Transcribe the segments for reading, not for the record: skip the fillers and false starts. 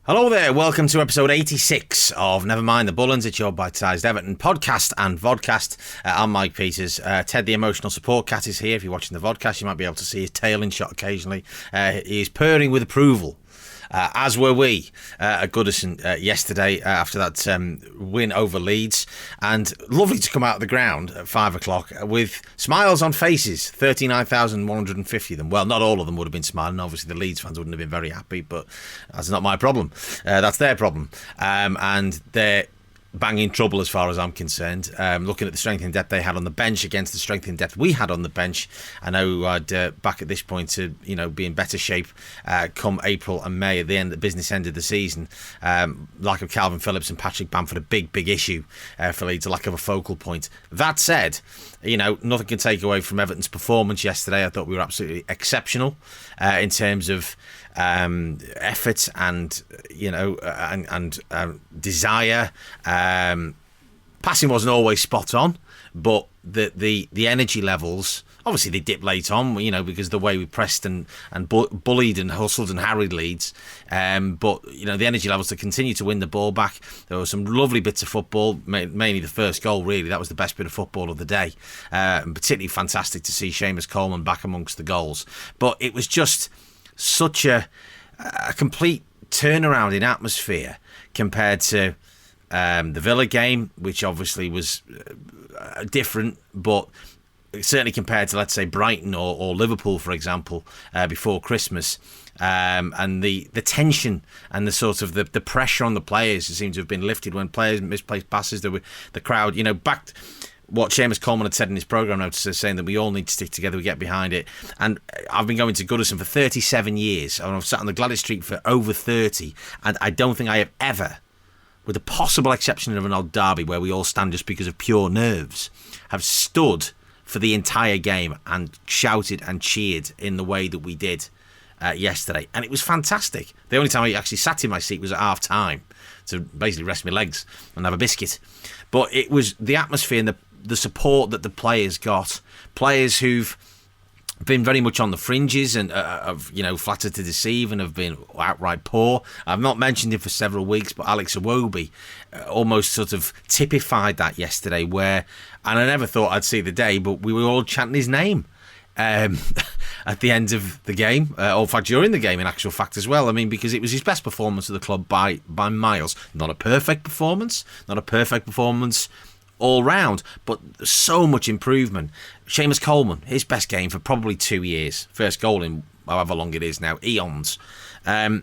Hello there, welcome to episode 86 of Never Mind the Bullens. It's your bite-sized Everton podcast and vodcast. I'm Mike Peters. Ted, the emotional support cat, is here. If you're watching the vodcast, you might be able to see his tail in shot occasionally. He is purring with approval. As were we at Goodison yesterday after that win over Leeds. And lovely to come out of the ground at 5 o'clock with smiles on faces, 39,150 of them. Well, not all of them would have been smiling. Obviously, the Leeds fans wouldn't have been very happy, but that's not my problem. That's their problem. And they're banging trouble as far as I'm concerned. Looking at the strength and depth they had on the bench against the strength and depth we had on the bench, I know I'd back at this point to be in better shape come April and May at the end, the business end of the season. Lack of Calvin Phillips and Patrick Bamford, a big issue for Leeds, a lack of a focal point. That said, nothing can take away from Everton's performance yesterday. I thought we were absolutely exceptional in terms of effort and desire. Passing wasn't always spot on, but the energy levels, obviously they dipped late on, because the way we pressed and bullied and hustled and harried Leeds. But the energy levels to continue to win the ball back. There were some lovely bits of football, mainly the first goal, really. That was the best bit of football of the day. And particularly fantastic to see Seamus Coleman back amongst the goals. But it was just such a complete turnaround in atmosphere compared to the Villa game, which obviously was different, but certainly compared to, let's say, Brighton or Liverpool, for example, before Christmas. And the tension and the sort of the pressure on the players seemed to have been lifted when players misplaced passes. There were the crowd, backed what Seamus Coleman had said in his programme notice, saying that we all need to stick together, we get behind it. And I've been going to Goodison for 37 years, and I've sat on the Gladys Street for over 30, and I don't think I have ever, with the possible exception of an old derby where we all stand just because of pure nerves, have stood for the entire game and shouted and cheered in the way that we did yesterday. And it was fantastic. The only time I actually sat in my seat was at half time to basically rest my legs and have a biscuit. But it was the atmosphere and the support that the players got. Players who've been very much on the fringes and have flattered to deceive and have been outright poor. I've not mentioned him for several weeks, but Alex Iwobi almost sort of typified that yesterday, and I never thought I'd see the day, but we were all chanting his name at the end of the game, or in fact during the game in actual fact as well. I mean, because it was his best performance of the club by miles. Not a perfect performance all round, but so much improvement. Seamus Coleman, his best game for probably 2 years. First goal in however long it is now, eons. Mason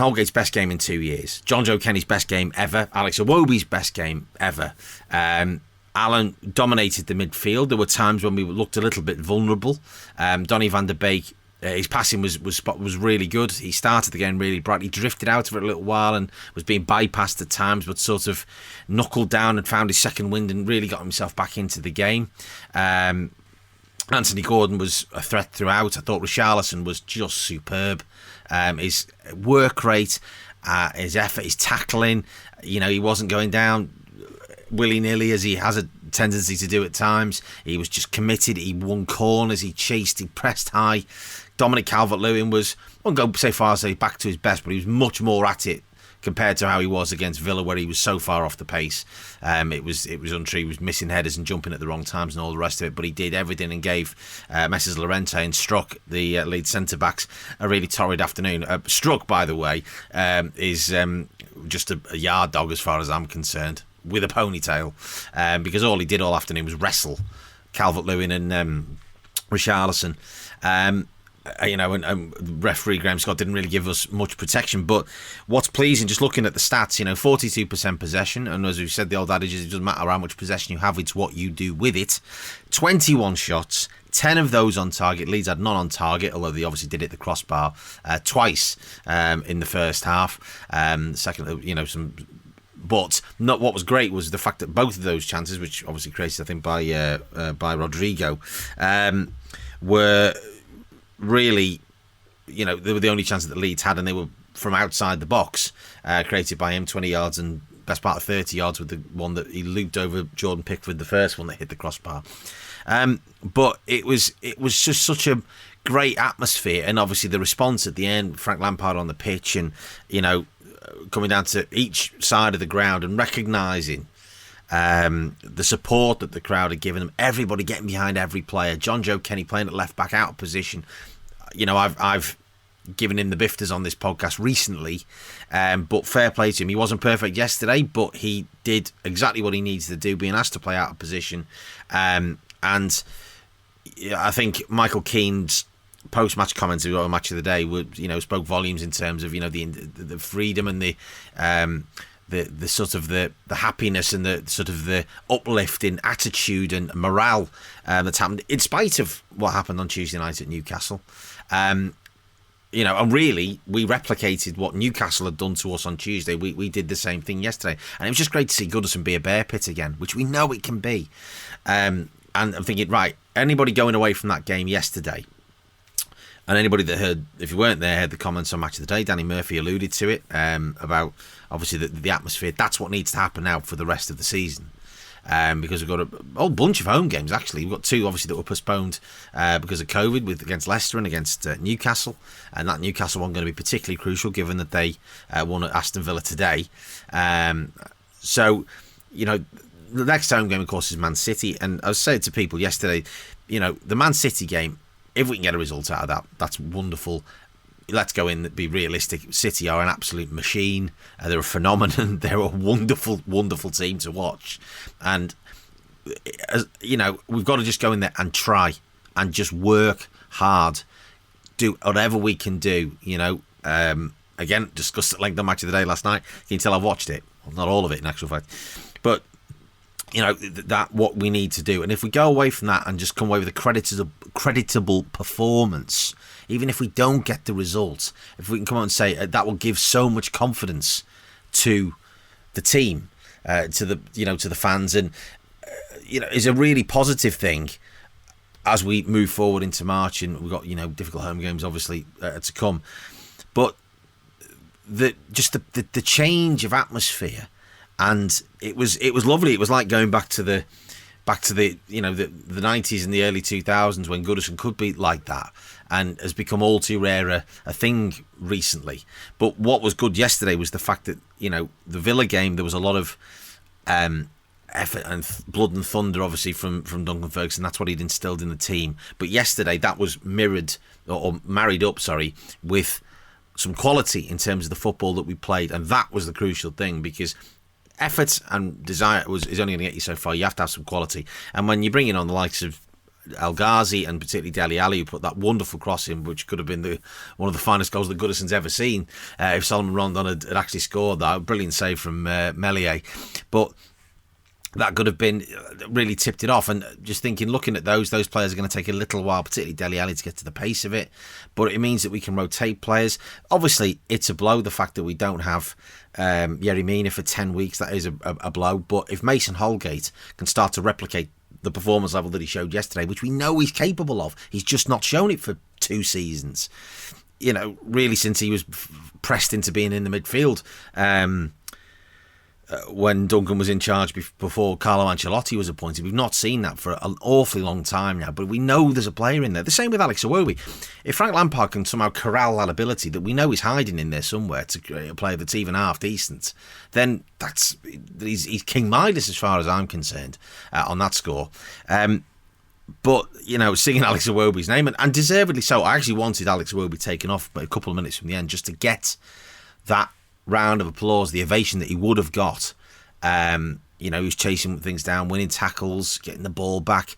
Holgate's best game in 2 years. John Joe Kenny's best game ever. Alex Iwobi's best game ever. Alan dominated the midfield. There were times when we looked a little bit vulnerable. Donny van der Beek, his passing was really good. He started the game really bright. He drifted out of it a little while and was being bypassed at times, but sort of knuckled down and found his second wind and really got himself back into the game. Anthony Gordon was a threat throughout. I thought Richarlison was just superb. His work rate, his effort, his tackling, he wasn't going down willy-nilly as he has a tendency to do at times. He was just committed. He won corners, he chased, he pressed high. Dominic Calvert-Lewin was, I won't go so far as say back to his best, but he was much more at it compared to how he was against Villa, where he was so far off the pace. It was untrue. He was missing headers and jumping at the wrong times and all the rest of it, but he did everything and gave Messrs Llorente and Struck, the lead centre-backs, a really torrid afternoon. Struck, by the way, is just a yard dog as far as I'm concerned, with a ponytail, because all he did all afternoon was wrestle Calvert-Lewin and Richarlison. And referee Graham Scott didn't really give us much protection. But what's pleasing, just looking at the stats, 42% possession, and as we said, the old adage is it doesn't matter how much possession you have, it's what you do with it. 21 shots, 10 of those on target. Leeds had none on target, although they obviously did hit the crossbar twice in the first half. Second, But not what was great was the fact that both of those chances, which obviously created, I think, by Rodrigo, were really, they were the only chances that Leeds had, and they were from outside the box, created by him, 20 yards and best part of 30 yards with the one that he looped over Jordan Pickford, the first one that hit the crossbar. But it was just such a great atmosphere, and obviously the response at the end, Frank Lampard on the pitch, and coming down to each side of the ground and recognising the support that the crowd had given them, everybody getting behind every player. John Joe Kenny playing at left back, out of position. I've given him the bifters on this podcast recently, but fair play to him. He wasn't perfect yesterday, but he did exactly what he needs to do, being asked to play out of position. And I think Michael Keane's post-match comments on Match of the Day would, spoke volumes in terms of, the freedom and the sort of the happiness and the sort of the uplifting attitude and morale that's happened in spite of what happened on Tuesday night at Newcastle. And really we replicated what Newcastle had done to us on Tuesday. We did the same thing yesterday, and it was just great to see Goodison be a bear pit again, which we know it can be. And I'm thinking, right, anybody going away from that game yesterday, and anybody that heard, if you weren't there, heard the comments on Match of the Day, Danny Murphy alluded to it, about obviously the atmosphere. That's what needs to happen now for the rest of the season. Because we've got a whole bunch of home games, actually. We've got two, obviously, that were postponed because of COVID, against Leicester and against Newcastle. And that Newcastle one going to be particularly crucial, given that they won at Aston Villa today. The next home game, of course, is Man City. And I was saying to people yesterday, the Man City game, if we can get a result out of that, that's wonderful. Let's go in and be realistic. City are an absolute machine. They're a phenomenon. They're a wonderful, wonderful team to watch. And, we've got to just go in there and try and just work hard. Do whatever we can do, Again, discussed at length the Match of the Day last night. You can tell I've watched it. Well, not all of it, in actual fact. But, that what we need to do. And if we go away from that and just come away with a creditable performance, even if we don't get the results, if we can come out and say that will give so much confidence to the team, to the fans, and is a really positive thing as we move forward into March, and we've got difficult home games obviously to come. But the change of atmosphere, and it was lovely. It was like going back to the the 90s and the early 2000s when Goodison could be like that, and has become all too rare a thing recently. But what was good yesterday was the fact that the Villa game, there was a lot of effort and blood and thunder, obviously from Duncan Ferguson. That's what he'd instilled in the team. But yesterday that was married up with some quality in terms of the football that we played, and that was the crucial thing, because effort and desire is only going to get you so far. You have to have some quality, and when you bring in on the likes of El Ghazi and particularly Dele Alli, who put that wonderful cross in, which could have been one of the finest goals that Goodison's ever seen if Solomon Rondon had actually scored that. Brilliant save from Meslier. But that could have been really tipped it off. And just thinking, looking at those players are going to take a little while, particularly Dele Alli, to get to the pace of it. But it means that we can rotate players. Obviously, it's a blow, the fact that we don't have Yerry Mina for 10 weeks. That is a blow. But if Mason Holgate can start to replicate the performance level that he showed yesterday, which we know he's capable of, he's just not shown it for 2 seasons. Really since he was pressed into being in the midfield. When Duncan was in charge before Carlo Ancelotti was appointed. We've not seen that for an awfully long time now, but we know there's a player in there. The same with Alex Iwobi. If Frank Lampard can somehow corral that ability that we know is hiding in there somewhere to create a player that's even half decent, then he's King Midas as far as I'm concerned on that score. But, singing Alex Iwobi's name, and deservedly so. I actually wanted Alex Iwobi taken off a couple of minutes from the end just to get that round of applause, the ovation that he would have got. He was chasing things down, winning tackles, getting the ball back,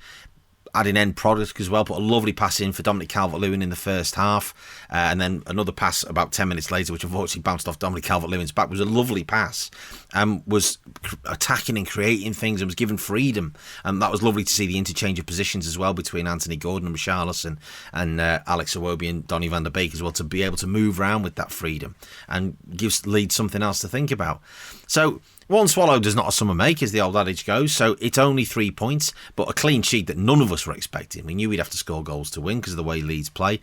adding end product as well. Put a lovely pass in for Dominic Calvert-Lewin in the first half, and then another pass about 10 minutes later, which unfortunately bounced off Dominic Calvert-Lewin's back. It was a lovely pass, and was attacking and creating things, and was given freedom. And that was lovely to see the interchange of positions as well between Anthony Gordon and Richarlison, and Alex Iwobi and Donny van der Beek as well, to be able to move around with that freedom and gives Leeds something else to think about. So one swallow does not a summer make, as the old adage goes. So it's only 3 points, but a clean sheet that none of us were expecting. We knew we'd have to score goals to win because of the way Leeds play.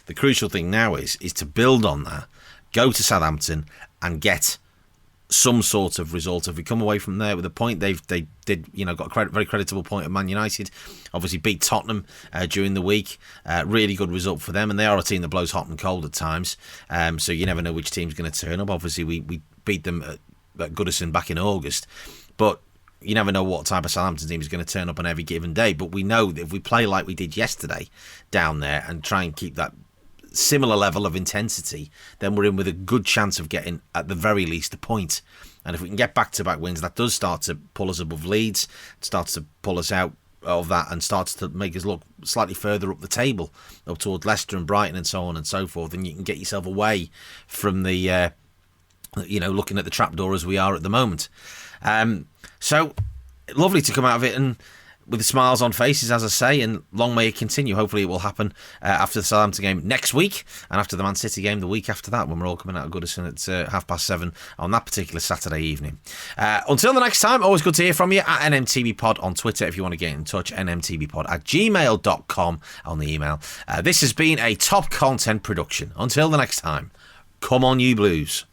The crucial thing now is to build on that, go to Southampton and get some sort of result. If we come away from there with a point, they did, got a very creditable point at Man United. Obviously beat Tottenham during the week. Really good result for them, and they are a team that blows hot and cold at times. So you never know which team's going to turn up. Obviously we beat them at Goodison back in August, but you never know what type of Southampton team is going to turn up on every given day. But we know that if we play like we did yesterday down there and try and keep that similar level of intensity, then we're in with a good chance of getting, at the very least, a point. And if we can get back-to-back wins, that does start to pull us above Leeds, starts to pull us out of that, and starts to make us look slightly further up the table, up towards Leicester and Brighton and so on and so forth. And you can get yourself away from the, looking at the trapdoor as we are at the moment. So lovely to come out of it and with smiles on faces, as I say, and long may it continue. Hopefully it will happen after the Southampton game next week, and after the Man City game the week after that, when we're all coming out of Goodison at 7:30 on that particular Saturday evening. Until the next time, always good to hear from you at NMTBpod on Twitter. If you want to get in touch, nmtbpod@gmail.com on the email. This has been a Top Content production. Until the next time, come on you Blues.